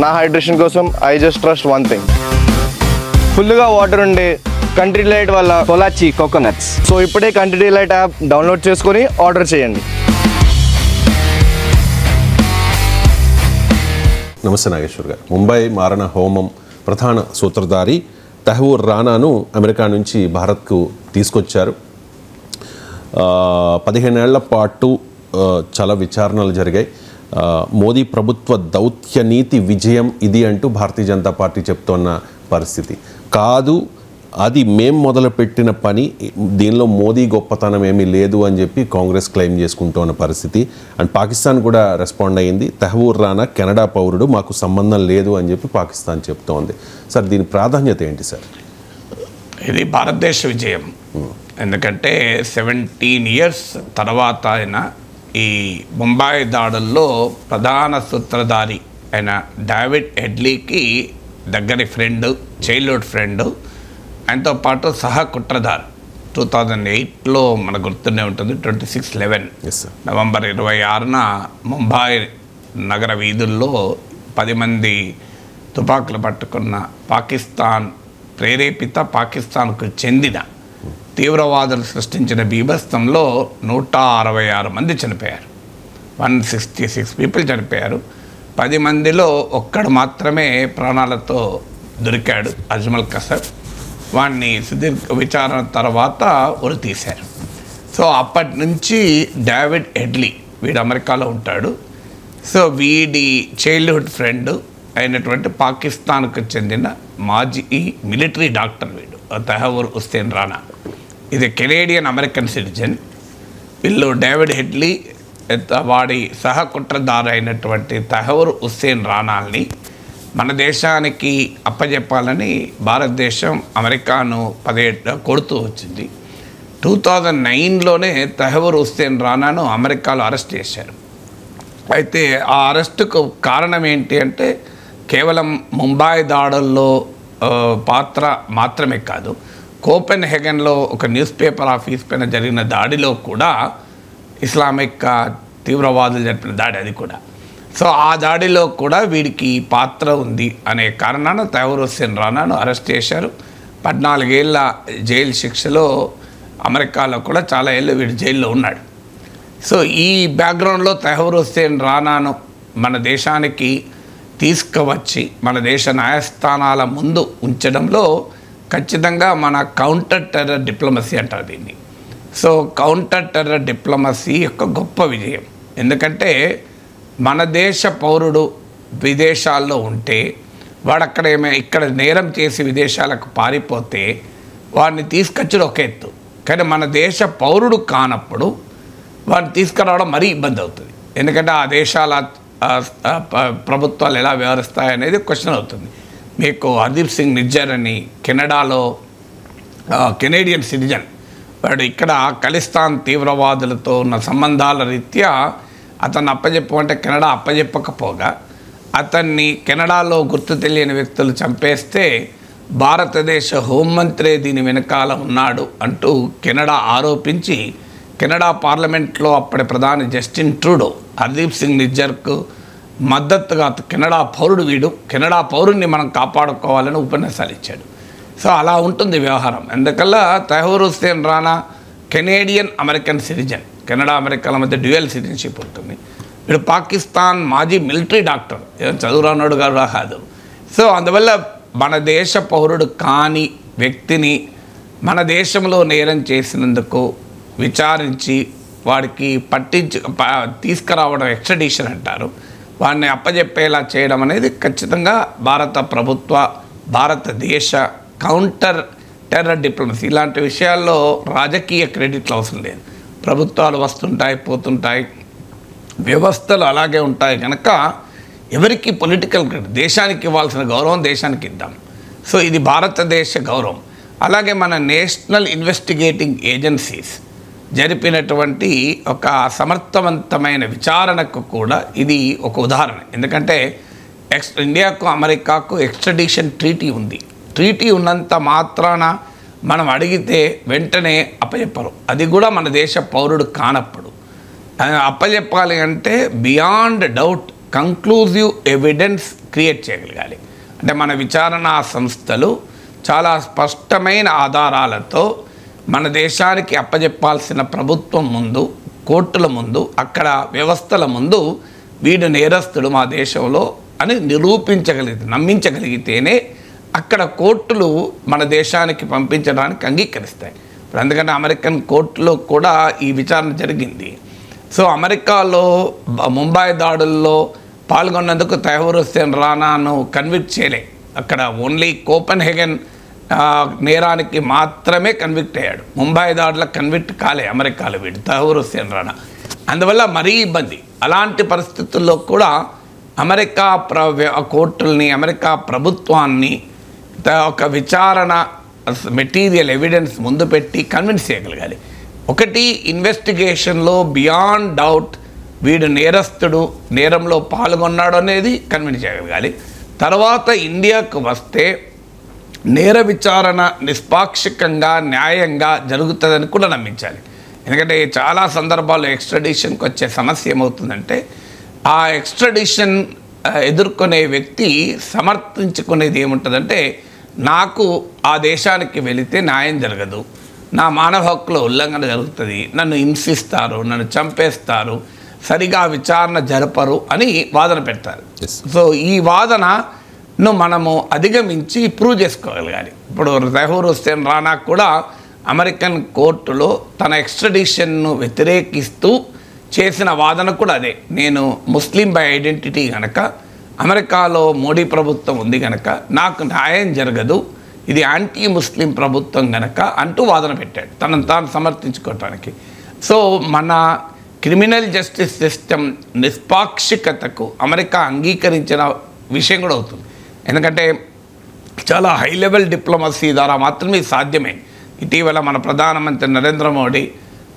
నా హైడ్రేషన్ కోసం I just trust one thing, ఫుల్గా వాటర్ ఉండే కంట్రీ డిలైట్ వల్ల పొలాచి కోకోనట్స్. సో ఇప్పుడే కంట్రీ డిలైట్ యాప్ డౌన్లోడ్ చేసుకొని ఆర్డర్ చేయండి. నమస్తే నాగేశ్వర్ గారు. ముంబై మారణ హోమం ప్రధాన సూత్రధారి తహవూర్ రానాను అమెరికా నుంచి భారత్కు తీసుకొచ్చారు. 15 ఏళ్ల పాటు చాలా విచారణలు జరిగాయి. మోదీ ప్రభుత్వ దౌత్య నీతి విజయం ఇది అంటూ భారతీయ జనతా పార్టీ చెప్తున్న పరిస్థితి కాదు, అది మేం మొదలుపెట్టిన పని, దీనిలో మోదీ గొప్పతనం ఏమీ లేదు అని చెప్పి కాంగ్రెస్ క్లెయిమ్ చేసుకుంటున్న పరిస్థితి. అండ్ పాకిస్తాన్ కూడా రెస్పాండ్ అయ్యింది. తహవూర్ రానా కెనడా పౌరుడు, మాకు సంబంధం లేదు అని చెప్పి పాకిస్తాన్ చెప్తోంది. సార్ దీని ప్రాధాన్యత ఏంటి సార్? ఇది భారతదేశ విజయం. ఎందుకంటే 17 years తర్వాత అయిన ఈ ముంబై దాడుల్లో ప్రధాన సూత్రధారి అయిన డేవిడ్ హెడ్లీకి దగ్గరి ఫ్రెండ్, చైల్డ్హుడ్ ఫ్రెండ్, ఆయనతో పాటు సహ కుట్రధారు 2008లో మనకు గుర్తునే ఉంటుంది, 26/11 నవంబర్ 26న ముంబై నగర వీధుల్లో 10 మంది తుపాకులు పట్టుకున్న పాకిస్తాన్ ప్రేరేపిత, పాకిస్తాన్కు చెందిన తీవ్రవాదులు సృష్టించిన బీభత్సంలో 166 మంది చనిపోయారు. 166 people చనిపోయారు. 10 మందిలో ఒక్కడు మాత్రమే ప్రాణాలతో దొరికాడు, అజ్మల్ కసబ్. వాడిని సుదీర్ఘ విచారణ తర్వాత ఉరి తీశారు. సో అప్పటి నుంచి డేవిడ్ హెడ్లీ, వీడు అమెరికాలో ఉంటాడు. సో వీడి చైల్డ్హుడ్ ఫ్రెండ్ అయినటువంటి పాకిస్తాన్కు చెందిన మాజీ మిలిటరీ డాక్టర్ వీడు తహవూర్ హుస్సేన్ రానా. ఇది కెనేడియన్ అమెరికన్ సిటిజన్. వీళ్ళు డేవిడ్ హెడ్లీ వాడి సహ కుట్రధారు అయినటువంటి తహవూర్ హుస్సేన్ రానాల్ని మన దేశానికి అప్పజెప్పాలని భారతదేశం అమెరికాను 17 కొడుతూ వచ్చింది. 2009లోనే తహవూర్ హుస్సేన్ రానాను అమెరికాలో అరెస్ట్ చేశారు. అయితే ఆ అరెస్టుకు కారణం ఏంటి అంటే కేవలం ముంబై దాడుల్లో పాత్ర మాత్రమే కాదు, కోపెన్హెగన్లో ఒక న్యూస్ పేపర్ ఆఫీస్ పైన జరిగిన దాడిలో కూడా ఇస్లామిక్ తీవ్రవాదులు జరిపిన దాడి అది కూడా. సో ఆ దాడిలో కూడా వీడికి పాత్ర ఉంది అనే కారణాన తహవూర్ హుస్సేన్ రానాను అరెస్ట్ చేశారు. 14 ఏళ్ల జైలు శిక్షలో అమెరికాలో కూడా చాలా ఏళ్ళు వీడు జైల్లో ఉన్నాడు. సో ఈ బ్యాక్గ్రౌండ్లో తహవూర్ హుస్సేన్ రానాను మన దేశానికి తీసుకువచ్చి మన దేశ న్యాయస్థానాల ముందు ఉంచడంలో ఖచ్చితంగా మన కౌంటర్ టెర్రర్ డిప్లొమసీ అంటారు దీన్ని. సో కౌంటర్ టెర్రర్ డిప్లొమసీ యొక్క గొప్ప విజయం. ఎందుకంటే మన దేశ పౌరుడు విదేశాల్లో ఉంటే వాడు అక్కడ ఇక్కడ నేరం చేసి విదేశాలకు పారిపోతే వాడిని తీసుకొచ్చడం ఒక ఎత్తు, కానీ మన దేశ పౌరుడు కానప్పుడు వాడిని తీసుకురావడం మరీ ఇబ్బంది అవుతుంది. ఎందుకంటే ఆ దేశాల ప్రభుత్వాలు ఎలా వ్యవహరిస్తాయనేది క్వశ్చన్ అవుతుంది. మీకు హర్దీప్ సింగ్ నిజ్జర్ అని కెనడాలో కెనేడియన్ సిటిజన్, వాడు ఇక్కడ ఖలిస్తాన్ తీవ్రవాదులతో ఉన్న సంబంధాల రీత్యా అతన్ని అప్పచెప్పమంటే కెనడా అప్పచెప్పకపోగా అతన్ని కెనడాలో గుర్తు తెలియని వ్యక్తులు చంపేస్తే భారతదేశ హోంమంత్రి దీని వెనకాల ఉన్నాడు అంటూ కెనడా ఆరోపించి కెనడా పార్లమెంట్లో అప్పటి ప్రధాని జస్టిన్ ట్రూడో హర్దీప్ సింగ్ నిజ్జర్కు మద్దతుగా, కెనడా పౌరుడు వీడు, కెనడా పౌరుడిని మనం కాపాడుకోవాలని ఉపన్యాసాలు ఇచ్చాడు. సో అలా ఉంటుంది వ్యవహారం. అందుకల్లా Tahawwur Hussain Rana Canadian American citizen, Canada అమెరికాల మధ్య డ్యూయల్ సిటిజన్షిప్ ఉంటుంది. వీడు పాకిస్తాన్ మాజీ మిలిటరీ డాక్టర్, చదువురానోడు గారు కాదు. సో అందువల్ల మన దేశ పౌరుడు కాని వ్యక్తిని మన దేశంలో నేరం చేసినందుకు విచారించి వాడికి తీసుకురావడం ఎక్స్ట్రడిషన్ అంటారు, వాడిని అప్పజెప్పేలా చేయడం అనేది ఖచ్చితంగా భారత ప్రభుత్వ, భారతదేశ కౌంటర్ టెర్రర్ డిప్లొమసీ. ఇలాంటి విషయాల్లో రాజకీయ క్రెడిట్లు అవసరం లేదు. ప్రభుత్వాలు వస్తుంటాయి, పోతుంటాయి, వ్యవస్థలు అలాగే ఉంటాయి కనుక ఎవరికి పొలిటికల్ క్రెడిట్, దేశానికి ఇవ్వాల్సిన గౌరవం దేశానికి ఇద్దాం. సో ఇది భారతదేశ గౌరవం. అలాగే మన నేషనల్ ఇన్వెస్టిగేటింగ్ ఏజెన్సీస్ జరిపినటువంటి ఒక సమర్థవంతమైన విచారణకు కూడా ఇది ఒక ఉదాహరణ. ఎందుకంటే ఇండియాకు అమెరికాకు ఎక్స్ట్రడిషన్ ట్రీటీ ఉంది. ట్రీటీ ఉన్నంత మాత్రాన మనం అడిగితే వెంటనే అప్పచెప్పరు, అది కూడా మన దేశ పౌరుడు కానప్పుడు. అప్పచెప్పాలి అంటే beyond doubt conclusive evidence create చేయగలగాలి. అంటే మన విచారణా సంస్థలు చాలా స్పష్టమైన ఆధారాలతో మన దేశానికి అప్పజెప్పాల్సిన ప్రభుత్వం ముందు, కోర్టుల ముందు, అక్కడ వ్యవస్థల ముందు వీడు నేరస్తుడు మా దేశంలో అని నమ్మించగలిగితేనే అక్కడ కోర్టులు మన దేశానికి పంపించడానికి అంగీకరిస్తాయి. ఇప్పుడు అందుకని అమెరికన్ కోర్టులో కూడా ఈ విచారణ జరిగింది. సో అమెరికాలో ముంబై దాడుల్లో పాల్గొన్నందుకు తైమూర్ హుస్సేన్ రానాను కన్విక్ట్ చేయలే. అక్కడ ఓన్లీ కోపెన్హేగన్ నేరానికి మాత్రమే కన్విక్ట్ అయ్యాడు. ముంబై దాడులకు కన్విక్ట్ కాలే అమెరికాలో వీడు తైమూర్ హుస్సేన్ రానా. అందువల్ల మరీ ఇబ్బంది. అలాంటి పరిస్థితుల్లో కూడా అమెరికా కోర్టుల్ని, అమెరికా ప్రభుత్వాన్ని ఒక విచారణ మెటీరియల్ ఎవిడెన్స్ ముందు పెట్టి కన్విన్స్ చేయగలగాలి. ఒకటి, ఇన్వెస్టిగేషన్లో బియాండ్ డౌట్ వీడు నేరస్తుడు, నేరంలో పాల్గొన్నాడు అనేది కన్విన్స్ చేయగలగాలి. తర్వాత ఇండియాకు వస్తే నేర విచారణ నిష్పాక్షికంగా, న్యాయంగా జరుగుతుందని కూడా నమ్మించాలి. ఎందుకంటే చాలా సందర్భాల్లో ఎక్స్ట్రాడిషన్కి వచ్చే సమస్య ఏమవుతుందంటే, ఆ ఎక్స్ట్రాడిషన్ ఎదుర్కొనే వ్యక్తి సమర్థించుకునేది ఏముంటుందంటే, నాకు ఆ దేశానికి వెళితే న్యాయం జరగదు, నా మానవ హక్కుల ఉల్లంఘన జరుగుతుంది, నన్ను హింసిస్తారు, నన్ను చంపేస్తారు, సరిగా విచారణ జరపరు అని వాదన పెడతారు. సో ఈ వాదనను మనము అధిగమించి ప్రూవ్ చేసుకోగలగాలి. ఇప్పుడు తైమూర్ హుస్సేన్ రానా కూడా అమెరికన్ కోర్టులో తన ఎక్స్ట్రాడిషన్ను వ్యతిరేకిస్తూ చేసిన వాదన కూడా అదే. నేను ముస్లిం బై ఐడెంటిటీ కనుక, అమెరికాలో మోడీ ప్రభుత్వం ఉంది కనుక నాకు న్యాయం జరగదు, ఇది యాంటీ ముస్లిం ప్రభుత్వం కనుక అంటూ వాదన పెట్టాడు తనను తాను సమర్థించుకోవటానికి. సో మన క్రిమినల్ జస్టిస్ సిస్టమ్ నిష్పాక్షికతకు అమెరికా అంగీకరించిన విషయం కూడా అవుతుంది. ఎందుకంటే చాలా హై లెవెల్ డిప్లొమసీ ద్వారా మాత్రమే సాధ్యమే. ఇటీవల మన ప్రధానమంత్రి నరేంద్ర మోడీ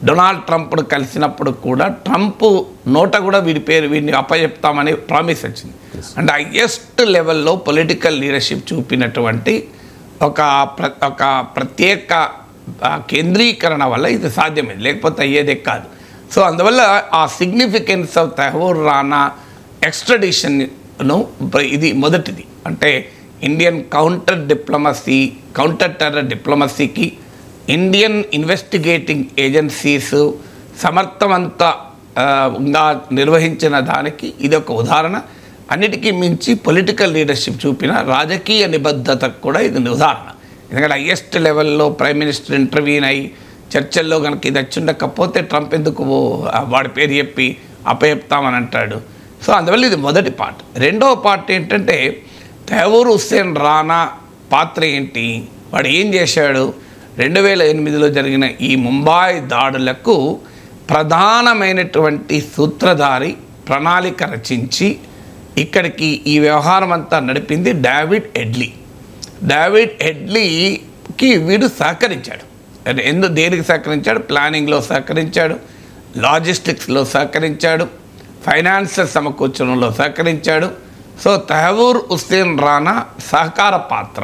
డొనాల్డ్ ట్రంప్ను కలిసినప్పుడు కూడా ట్రంప్ నోట కూడా వీడిని అప్పచెప్తామని ప్రామిస్ వచ్చింది. అంటే హైయెస్ట్ లెవెల్లో పొలిటికల్ లీడర్షిప్ చూపినటువంటి ఒక ప్రత్యేక కేంద్రీకరణ వల్ల ఇది సాధ్యమైంది, లేకపోతే అయ్యేదే కాదు. సో అందువల్ల ఆ సిగ్నిఫికెన్స్ ఆఫ్ తైమూర్ రానా ఎక్స్ట్రాడిషన్ను ఇది మొదటిది. అంటే ఇండియన్ కౌంటర్ టెర్రర్ డిప్లొమసీకి, ఇండియన్ ఇన్వెస్టిగేటింగ్ ఏజెన్సీస్ సమర్థవంతంగా నిర్వహించిన దానికి ఇది ఒక ఉదాహరణ. అన్నిటికీ మించి పొలిటికల్ లీడర్షిప్ చూపిన రాజకీయ నిబద్ధతకు కూడా ఇది ఉదాహరణ. ఎందుకంటే హైయెస్ట్ లెవెల్లో ప్రైమ్ మినిస్టర్ ఇంటర్వ్యూన్ అయ్యి చర్చల్లో కనుక ఇది వచ్చి ఉండకపోతే ట్రంప్ ఎందుకు వాడి పేరు చెప్పి అప్పచెప్తామని అంటాడు. సో అందువల్ల ఇది మొదటి పార్ట్. రెండవ పార్ట్ ఏంటంటే, తైమూర్ హుస్సేన్ రానా పాత్ర ఏంటి, వాడు ఏం చేశాడు. 2008లో జరిగిన ఈ ముంబై దాడులకు ప్రధానమైనటువంటి సూత్రధారి, ప్రణాళిక రచించి ఇక్కడికి ఈ వ్యవహారం అంతా నడిపింది డేవిడ్ హెడ్లీ. డేవిడ్ హెడ్లీకి వీడు సహకరించాడు. దేనికి సహకరించాడు? ప్లానింగ్లో సహకరించాడు, లాజిస్టిక్స్లో సహకరించాడు, ఫైనాన్షియల్ సమకూర్చడంలో సహకరించాడు. సో తైమూర్ హుస్సేన్ రానా సహకార పాత్ర,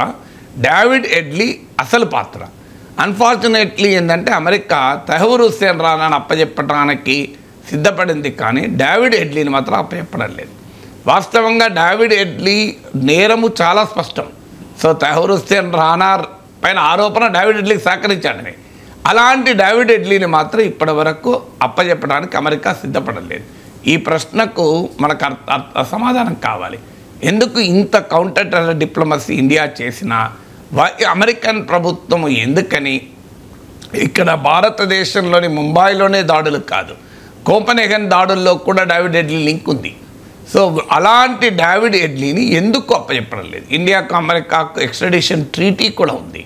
డేవిడ్ హెడ్లీ అసలు పాత్ర. అన్ఫార్చునేట్లీ ఏంటంటే అమెరికా తైమూర్ హుస్సేన్ రానాను అప్పచెప్పడానికి సిద్ధపడింది, కానీ డేవిడ్ హెడ్లీని మాత్రం అప్పచెప్పడం లేదు. వాస్తవంగా డేవిడ్ హెడ్లీ నేరము చాలా స్పష్టం. సో తైమూర్ హుస్సేన్ రానా పైన ఆరోపణ డేవిడ్ హెడ్లీకి సహకరించాడని. అలాంటి డేవిడ్ హెడ్లీని మాత్రం ఇప్పటి వరకు అప్పచెప్పడానికి అమెరికా సిద్ధపడలేదు. ఈ ప్రశ్నకు మనకు సమాధానం కావాలి. ఎందుకు ఇంత కౌంటర్ టెర్రర్ డిప్లొమసీ ఇండియా చేసినా అమెరికన్ ప్రభుత్వం ఎందుకని ఇక్కడ భారతదేశంలోని ముంబైలోనే దాడులు కాదు, కోపెన్హేగన్ దాడుల్లో కూడా డేవిడ్ హెడ్లీ లింక్ ఉంది. సో అలాంటి డేవిడ్ హెడ్లీని ఎందుకు అప్పచెప్పడం లేదు? ఇండియాకు అమెరికాకు ఎక్స్ట్రాడిషన్ ట్రీటీ కూడా ఉంది,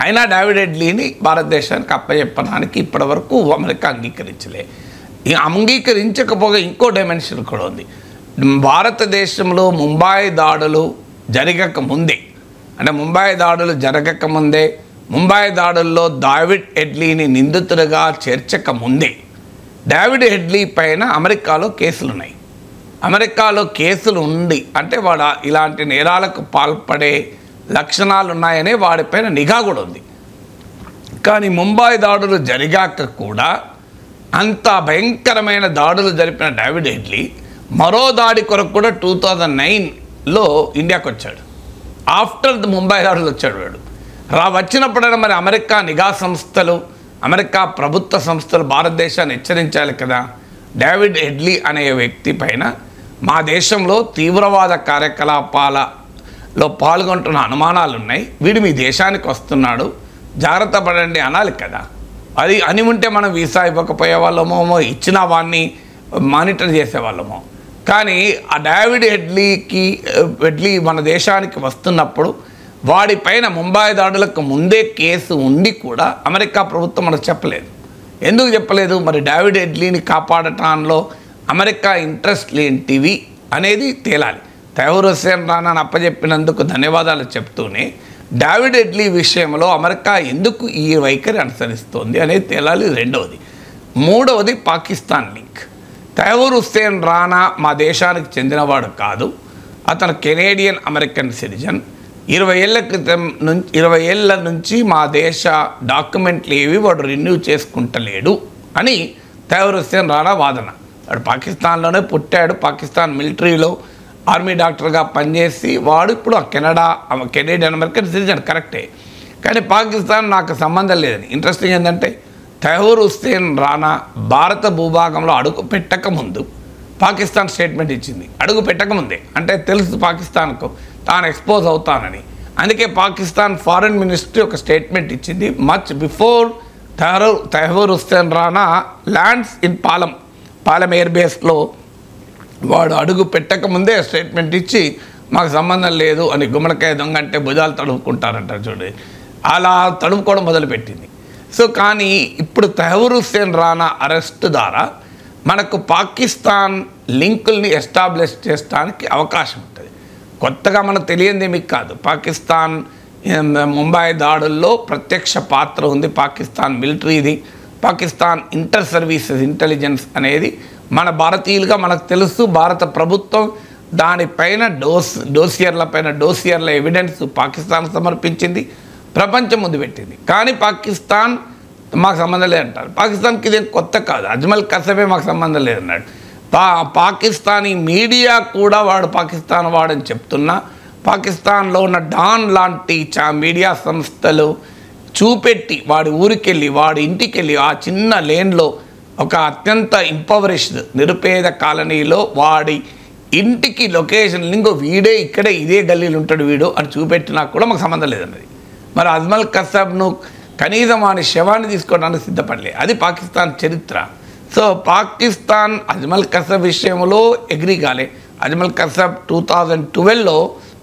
అయినా డేవిడ్ హెడ్లీని భారతదేశానికి అప్పచెప్పడానికి ఇప్పటివరకు అమెరికా అంగీకరించలే. అంగీకరించకపోగా ఇంకో డైమెన్షన్ కూడా ఉంది. భారతదేశంలో ముంబై దాడులు జరగకముందే, అంటే ముంబై దాడులు జరగకముందే, ముంబై దాడుల్లో డేవిడ్ హెడ్లీని నిందితుడిగా చేర్చకముందే డేవిడ్ హెడ్లీ పైన అమెరికాలో కేసులున్నాయి. అమెరికాలో కేసులు ఉండి అంటే వాడు ఇలాంటి నేరాలకు పాల్పడే లక్షణాలు ఉన్నాయనే వాడిపైన నిఘా కూడా ఉంది. కానీ ముంబై దాడులు జరిగాక కూడా అంత భయంకరమైన దాడులు జరిపిన డేవిడ్ హెడ్లీ మరో దాడి కొరకు కూడా 2009లో ఇండియాకి వచ్చాడు. ఆఫ్టర్ ద ముంబై దాడులు వచ్చాడు వాడు. వచ్చినప్పుడైనా మరి అమెరికా నిఘా సంస్థలు, అమెరికా ప్రభుత్వ సంస్థలు భారతదేశాన్ని హెచ్చరించాలి కదా. డేవిడ్ హెడ్లీ అనే వ్యక్తి పైన మా దేశంలో తీవ్రవాద కార్యకలాపాలలో పాల్గొంటున్న అనుమానాలు ఉన్నాయి, వీడు మీ దేశానికి వస్తున్నాడు, జాగ్రత్త పడండి అనాలి కదా. అది అని ఉంటే మనం వీసా ఇవ్వకపోయే వాళ్ళమో, ఇచ్చిన వాడిని మానిటర్ చేసేవాళ్ళమో. కానీ ఆ డేవిడ్ హెడ్లీ మన దేశానికి వస్తున్నప్పుడు వాడిపైన ముంబై దాడులకు ముందే కేసు ఉండి కూడా అమెరికా ప్రభుత్వం మనకు చెప్పలేదు. ఎందుకు చెప్పలేదు? మరి డేవిడ్ హెడ్లీని కాపాడటానికి అమెరికా ఇంట్రెస్ట్ ఏంటివి అనేది తేలాలి. తైమూర్ హుస్సేన్ రానాను అప్పచెప్పినందుకు ధన్యవాదాలు చెప్తూనే డేవిడ్ హెడ్లీ విషయంలో అమెరికా ఎందుకు ఈ వైఖరి అనుసరిస్తోంది అనేది తేలాలి. రెండవది. మూడవది పాకిస్తాన్ లింక్. తైమూర్ హుస్సేన్ రానా మా దేశానికి చెందినవాడు కాదు, అతను కెనేడియన్ అమెరికన్ సిటిజన్. 20 ఏళ్ళ నుంచి మా దేశ డాక్యుమెంట్లు ఏవి వాడు రెన్యూ చేసుకుంటలేడు అని తైమూర్ హుస్సేన్ రానా వాదన. వాడు పాకిస్తాన్లోనే పుట్టాడు, పాకిస్తాన్ మిలిటరీలో ఆర్మీ డాక్టర్గా పనిచేసి వాడు ఇప్పుడు కెనేడియన్ అమెరికన్ సిటిజన్ కరెక్టే. కానీ పాకిస్తాన్ నాకు సంబంధం లేదని. ఇంట్రెస్టింగ్ ఏంటంటే తైమూర్ హుస్సేన్ రానా భారత భూభాగంలో అడుగు పెట్టకముందు పాకిస్తాన్ స్టేట్మెంట్ ఇచ్చింది. అడుగు పెట్టకముందే, అంటే తెలుసు పాకిస్తాన్కు తాను ఎక్స్పోజ్ అవుతానని. అందుకే పాకిస్తాన్ ఫారెన్ మినిస్ట్రీ ఒక స్టేట్మెంట్ ఇచ్చింది. Much before Taimur Hussain Rana lands in Palam air బేస్లో వాడు అడుగు పెట్టకముందే స్టేట్మెంట్ ఇచ్చి మాకు సంబంధం లేదు అని, గుమ్మడికాయ దొంగ అంటే భుజాలు తడుపుకుంటారంటారు చూడండి, అలా తడుపుకోవడం మొదలుపెట్టింది. సో కానీ ఇప్పుడు తైమూర్ హుస్సేన్ రానా అరెస్ట్ ద్వారా మనకు పాకిస్తాన్ లింకుల్ని ఎస్టాబ్లిష్ చేయడానికి అవకాశం ఉంటుంది. కొత్తగా మనకు తెలియంది మీకు కాదు, పాకిస్తాన్ ముంబై దాడుల్లో ప్రత్యక్ష పాత్ర ఉంది పాకిస్తాన్ మిలిటరీది. పాకిస్తాన్ ఇంటర్ సర్వీసెస్ ఇంటెలిజెన్స్ అనేది మన భారతీయులుగా మనకు తెలుసు. భారత ప్రభుత్వం దానిపైన డోసియర్ల ఎవిడెన్స్ పాకిస్తాన్ సమర్పించింది, ప్రపంచం ముందు పెట్టింది. కానీ పాకిస్తాన్ మాకు సంబంధం లేదంటారు. పాకిస్తాన్కి ఇదేం కొత్త కాదు, అజ్మల్ కసబే మాకు సంబంధం లేదన్నాడు. పాకిస్తానీ మీడియా కూడా వాడు పాకిస్తాన్ వాడని చెప్తున్నా, పాకిస్తాన్లో ఉన్న డాన్ లాంటి మీడియా సంస్థలు చూపెట్టి వాడి ఊరికెళ్ళి వాడి ఇంటికెళ్ళి ఆ చిన్న లేన్లో ఒక అత్యంత ఇంపవరిష్డ్ నిరుపేద కాలనీలో వాడి ఇంటికి లొకేషన్ లింక్ వీడే ఇక్కడే ఇదే గల్లీలు ఉంటాడు వీడు అని చూపెట్టినా కూడా మాకు సంబంధం లేదన్నది. మరి అజ్మల్ కసబ్ను కనీసం వాని శవాన్ని తీసుకోవడానికి సిద్ధపడలే. అది పాకిస్తాన్ చరిత్ర. సో పాకిస్తాన్ అజ్మల్ కసబ్ విషయంలో ఎగ్రీ కాలే. అజ్మల్ కసబ్ 2012లో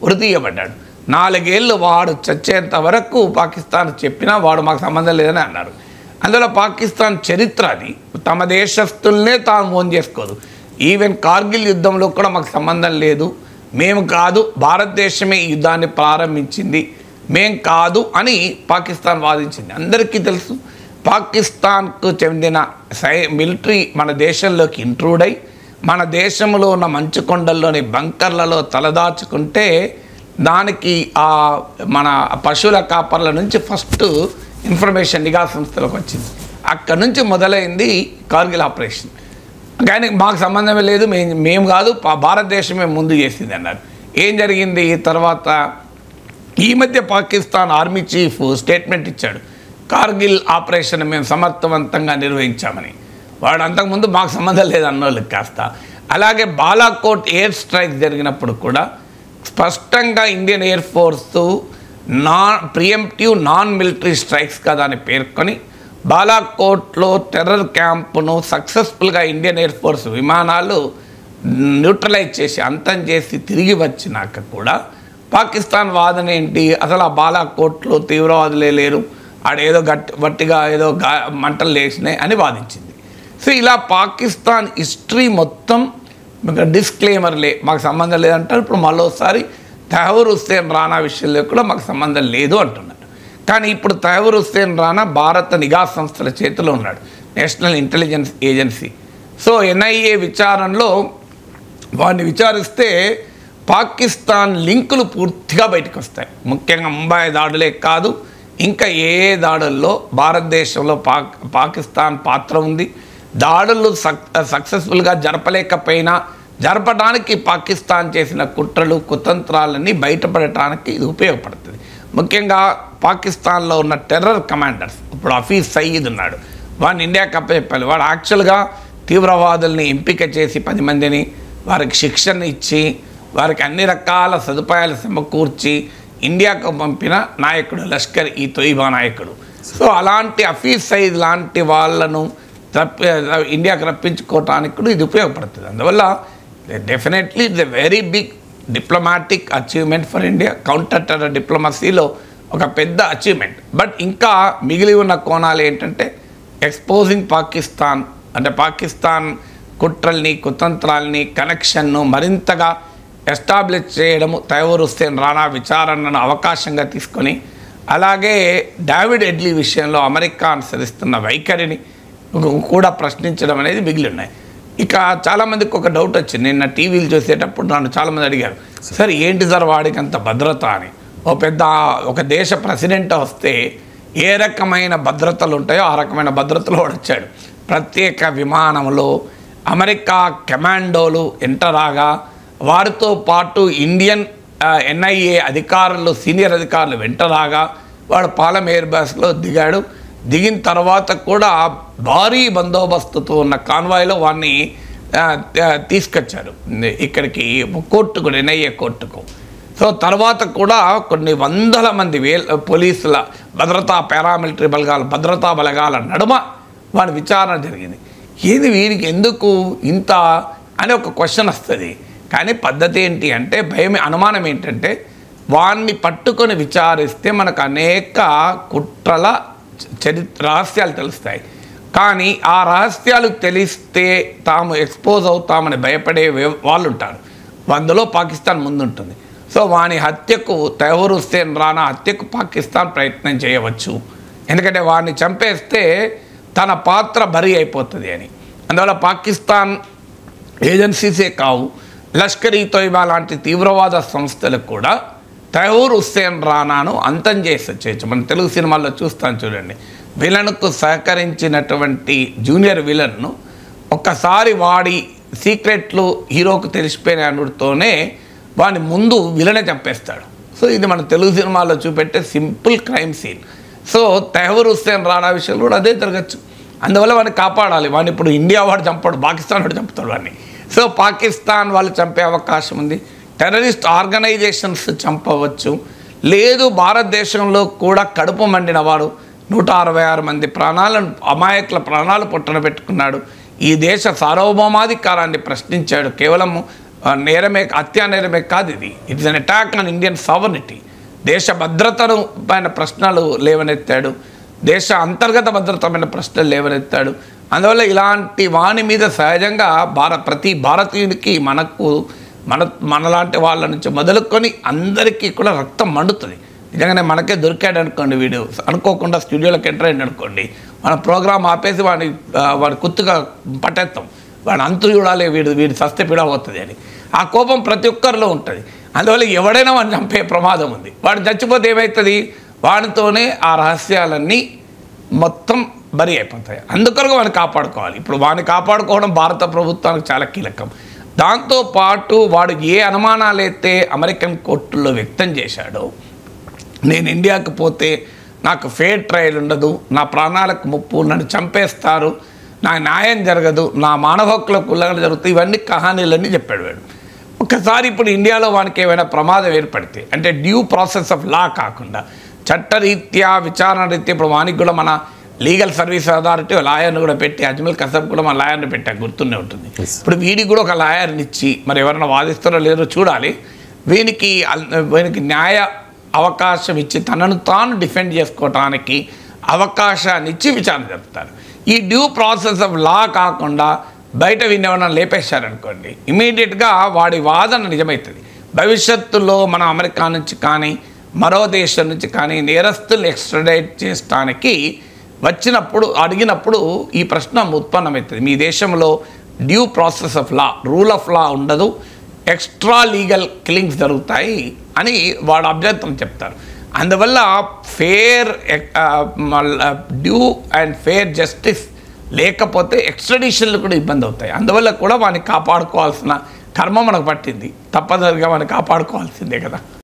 ఉరి తీయబడ్డాడు. 4 ఏళ్ళు వాడు చచ్చేంత వరకు పాకిస్తాన్ చెప్పినా వాడు మాకు సంబంధం లేదని అన్నారు. అందులో పాకిస్తాన్ చరిత్ర అది. తమ దేశస్తుల్నే తాను ఓన్ చేసుకోదు. ఈవెన్ కార్గిల్ యుద్ధంలో కూడా మాకు సంబంధం లేదు, మేము కాదు, భారతదేశమే ఈ యుద్ధాన్ని ప్రారంభించింది, మేం కాదు అని పాకిస్తాన్ వాదించింది. అందరికీ తెలుసు పాకిస్తాన్కు చెందిన మిలిటరీ మన దేశంలోకి ఇంట్రూడ్ అయి మన దేశంలో ఉన్న మంచు కొండల్లోని బంకర్లలో తలదాచుకుంటే దానికి మన పశువుల కాపర్ల నుంచి ఫస్ట్ ఇన్ఫర్మేషన్ నిఘా సంస్థలకు వచ్చింది. అక్కడి నుంచి మొదలైంది కార్గిల్ ఆపరేషన్. కానీ మాకు సంబంధమే లేదు, మేము కాదు, భారతదేశమే ముందు చేసింది అన్నారు. ఏం జరిగింది తర్వాత? ఈ మధ్య పాకిస్తాన్ ఆర్మీ చీఫ్ స్టేట్మెంట్ ఇచ్చాడు, కార్గిల్ ఆపరేషన్ మేము సమర్థవంతంగా నిర్వహించామని. వాడు అంతకుముందు మాకు సంబంధం లేదు అన్నోళ్ళకి కాస్త. అలాగే బాలాకోట్ ఎయిర్ స్ట్రైక్ జరిగినప్పుడు కూడా స్పష్టంగా Indian air force preemptive non military strikes కదా అని పేర్కొని బాలాకోట్లో టెర్రర్ క్యాంపును సక్సెస్ఫుల్గా ఇండియన్ ఎయిర్ ఫోర్స్ విమానాలు న్యూట్రలైజ్ చేసి అంతం చేసి తిరిగి వచ్చినాక కూడా పాకిస్తాన్ వాదన ఏంటి? అసలు ఆ బాలాకోట్లో తీవ్రవాదులే లేరు, ఆడేదో గట్టిగా ఏదో మంటలు లేచినాయి అని వాదించింది. సో ఇలా పాకిస్తాన్ హిస్టరీ మొత్తం డిస్క్లైమర్లే, మాకు సంబంధం లేదంటారు. ఇప్పుడు మరోసారి తైమూర్ హుస్సేన్ రానా విషయంలో కూడా మాకు సంబంధం లేదు అంటున్నారు. కానీ ఇప్పుడు తైమూర్ హుస్సేన్ రానా భారత నిఘా సంస్థల చేతిలో ఉన్నాడు, national intelligence agency. So NIA విచారణలో వాడిని విచారిస్తే పాకిస్తాన్ లింకులు పూర్తిగా బయటకు వస్తాయి. ముఖ్యంగా ముంబై దాడులే కాదు, ఇంకా ఏ దాడుల్లో భారతదేశంలో పాకిస్తాన్ పాత్ర ఉంది, దాడులు సక్సెస్ఫుల్గా జరపలేకపోయినా జరపడానికి పాకిస్తాన్ చేసిన కుట్రలు కుతంత్రాలన్నీ బయటపడటానికి ఇది ఉపయోగపడుతుంది. ముఖ్యంగా పాకిస్తాన్లో ఉన్న టెర్రర్ కమాండర్స్, ఇప్పుడు హఫీజ్ సయీద్ ఉన్నాడు, వాడిని ఇండియాకి అప్పచెప్పాలి. వాడు యాక్చువల్గా తీవ్రవాదుల్ని ఎంపిక చేసి 10 మందిని వారికి శిక్షణ ఇచ్చి వారికి అన్ని రకాల సదుపాయాలు సమకూర్చి ఇండియాకు పంపిన నాయకుడు లష్కర్ ఈ తొయిబా నాయకుడు. సో అలాంటి హఫీజ్ సయీద్ లాంటి వాళ్ళను ఇండియాకి రప్పించుకోవటానికి కూడా ఇది ఉపయోగపడుతుంది. అందువల్ల definitely it's a very big diplomatic achievement for India. Counter terror డిప్లొమసీలో ఒక పెద్ద అచీవ్మెంట్. బట్ ఇంకా మిగిలి ఉన్న కోణాలు ఏంటంటే ఎక్స్పోజింగ్ పాకిస్తాన్, అంటే పాకిస్తాన్ కుట్రల్ని కుతంత్రాల్ని కనెక్షన్ను మరింతగా ఎస్టాబ్లిష్ చేయడము, తైమూర్ హుస్సేన్ రాణా విచారణను అవకాశంగా తీసుకొని, అలాగే డేవిడ్ హెడ్లీ విషయంలో అమెరికా అనుసరిస్తున్న వైఖరిని కూడా ప్రశ్నించడం అనేది మిగిలి ఉన్నాయి. ఇక చాలామందికి ఒక డౌట్ వచ్చింది. నిన్న టీవీలు చూసేటప్పుడు నన్ను చాలామంది అడిగారు, సార్ ఏంటి సార్ వాడికి అంత భద్రత అని. ఒక దేశ ప్రెసిడెంట్ వస్తే ఏ రకమైన భద్రతలు ఉంటాయో ఆ రకమైన భద్రతలు వాడు వచ్చాడు. ప్రత్యేక విమానంలో అమెరికా కమాండోలు ఎంటరాగా, వారితో పాటు ఇండియన్ NIA అధికారులు, సీనియర్ అధికారులు వెంటరాగా వాడు పాలెం ఎయిర్ బేస్లో దిగాడు. దిగిన తర్వాత కూడా భారీ బందోబస్తుతో ఉన్న కాన్వాయ్లో వాడిని తీసుకొచ్చారు ఇక్కడికి కోర్టుకు, NIA కోర్టుకు. సో తర్వాత కూడా కొన్ని వందల మంది పోలీసుల భద్రతా పారామిలిటరీ భద్రతా బలగాల నడుమ వాడి విచారణ జరిగింది. ఏది వీరికి ఎందుకు ఇంత అని ఒక క్వశ్చన్ వస్తుంది. కానీ పద్ధతి ఏంటి అంటే అనుమానం ఏంటంటే వాడిని పట్టుకొని విచారిస్తే మనకు అనేక కుట్రల రహస్యాలు తెలుస్తాయి. కానీ ఆ రహస్యాలు తెలిస్తే తాము ఎక్స్పోజ్ అవుతామని భయపడే వాళ్ళు ఉంటారు. అందులో పాకిస్తాన్ ముందుంటుంది. సో వాని హత్యకు, తైమూర్ హుస్సేన్ రాణా హత్యకు పాకిస్తాన్ ప్రయత్నం చేయవచ్చు. ఎందుకంటే వాడిని చంపేస్తే తన పాత్ర బరీ అయిపోతుంది అని. అందువల్ల పాకిస్తాన్ ఏజెన్సీసే కావు, లష్కర్ ఈ తొయిబా లాంటి తీవ్రవాద సంస్థలకు కూడా తైమూర్ హుస్సేన్ రాణాను అంతం చేసేయచ్చు. మన తెలుగు సినిమాల్లో చూస్తాను చూడండి, విలన్కు సహకరించినటువంటి జూనియర్ విలన్ను ఒక్కసారి వాడి సీక్రెట్లు హీరోకు తెలిసిపోయిన అనుడితోనే వాడిని ముందు విలనే చంపేస్తాడు. సో ఇది మన తెలుగు సినిమాల్లో చూపెట్టే simple crime scene. So Taimur Hussain Rana విషయంలో కూడా అదే జరగచ్చు. అందువల్ల వాడిని కాపాడాలి. వాడిని ఇప్పుడు ఇండియా వాడు చంపాడు, పాకిస్తాన్ వాడు చంపుతాడు వాడిని. సో పాకిస్తాన్ వాళ్ళు చంపే అవకాశం ఉంది. టెర్రరిస్ట్ ఆర్గనైజేషన్స్ చంపవచ్చు. లేదు భారతదేశంలో కూడా కడుపు మండిన వాడు 166 మంది ప్రాణాలను, అమాయకుల ప్రాణాలు పొట్టన పెట్టుకున్నాడు. ఈ దేశ సార్వభౌమాధికారాన్ని ప్రశ్నించాడు. కేవలం నేరమే, హత్యా నేరమే కాదు ఇది. It's an attack on Indian sovereignty. దేశ భద్రతను పైన ప్రశ్నలు లేవనెత్తాడు, దేశ అంతర్గత భద్రతమైన ప్రశ్నలు లేవనెత్తాడు. అందువల్ల ఇలాంటి వాని మీద సహజంగా ప్రతి భారతీయునికి మనలాంటి వాళ్ళ నుంచి మొదలుకొని అందరికీ కూడా రక్తం మండుతుంది. నిజంగానే మనకే దొరికాడు అనుకోండి, వీడు అనుకోకుండా స్టూడియోలోకి ఎంటర్ అయ్యాడు అనుకోండి, మన ప్రోగ్రామ్ ఆపేసి వాడి కుత్తుగా పట్టేస్తాం. వాడు అంతు చూడాలి, వీడి సస్తే పిడవవుతుంది అని. ఆ కోపం ప్రతి ఒక్కరిలో ఉంటుంది. అందువల్ల ఎవడైనా వాడిని చంపే ప్రమాదం ఉంది. వాడు చచ్చిపోతే ఏమవుతుంది, వాడితోనే ఆ రహస్యాలన్నీ మొత్తం బరి అయిపోతాయి. అందుకొరకు వాడిని కాపాడుకోవాలి. ఇప్పుడు వాడిని కాపాడుకోవడం భారత ప్రభుత్వానికి చాలా కీలకం. దాంతోపాటు వాడు ఏ అనుమానాలైతే అమెరికన్ కోర్టుల్లో వ్యక్తం చేశాడో, నేను ఇండియాకు పోతే నాకు ఫెయిర్ ట్రయల్ ఉండదు, నా ప్రాణాలకు ముప్పు, నన్ను చంపేస్తారు, నా న్యాయం జరగదు, నా మానవ హక్కులకు ఉల్లంఘన జరుగుతుంది, ఇవన్నీ కహానీలన్నీ చెప్పాడు వాడు. ఒక్కసారి ఇప్పుడు ఇండియాలో వానికి ఏమైనా ప్రమాదం ఏర్పడితే, అంటే డ్యూ ప్రాసెస్ ఆఫ్ లా కాకుండా చట్టరీత్యా విచారణ రీత్యా, ఇప్పుడు వానికి కూడా మన లీగల్ సర్వీస్ అథారిటీ లాయర్ని కూడా పెట్టి, అజ్మల్ కసబ్ కూడా మన లాయర్ని పెట్టాక గుర్తునే ఉంటుంది. ఇప్పుడు వీడికి కూడా ఒక లాయర్ని ఇచ్చి, మరి ఎవరైనా వాదిస్తారో లేదో చూడాలి, వీనికి న్యాయ అవకాశం ఇచ్చి తనను తాను డిఫెండ్ చేసుకోవటానికి అవకాశాన్ని ఇచ్చి విచారణ జరుపుతారు. ఈ డ్యూ ప్రాసెస్ ఆఫ్ లా కాకుండా బయట వినేవన్నా లేపేశారనుకోండి, ఇమీడియట్గా వాడి వాదన నిజమవుతుంది. భవిష్యత్తులో మనం అమెరికా నుంచి కానీ మరో దేశం నుంచి కానీ నేరస్తులు ఎక్స్ట్రాడైట్ చేయడానికి అడిగినప్పుడు ఈ ప్రశ్న ఉత్పన్నమవుతుంది. మీ దేశంలో due process of law, rule of law ఉండదు, ఎక్స్ట్రా లీగల్ కిల్లింగ్స్ జరుగుతాయి అని వాడు అభ్యంతరం చెప్తారు. అందువల్ల డ్యూ అండ్ ఫెయిర్ జస్టిస్ లేకపోతే ఎక్స్ట్రాడిషన్లు కూడా ఇబ్బంది అవుతాయి. అందువల్ల కూడా వాడిని కాపాడుకోవాల్సిన కర్మ మనకు పట్టింది, తప్పనిసరిగా మనం కాపాడుకోవాల్సిందే కదా.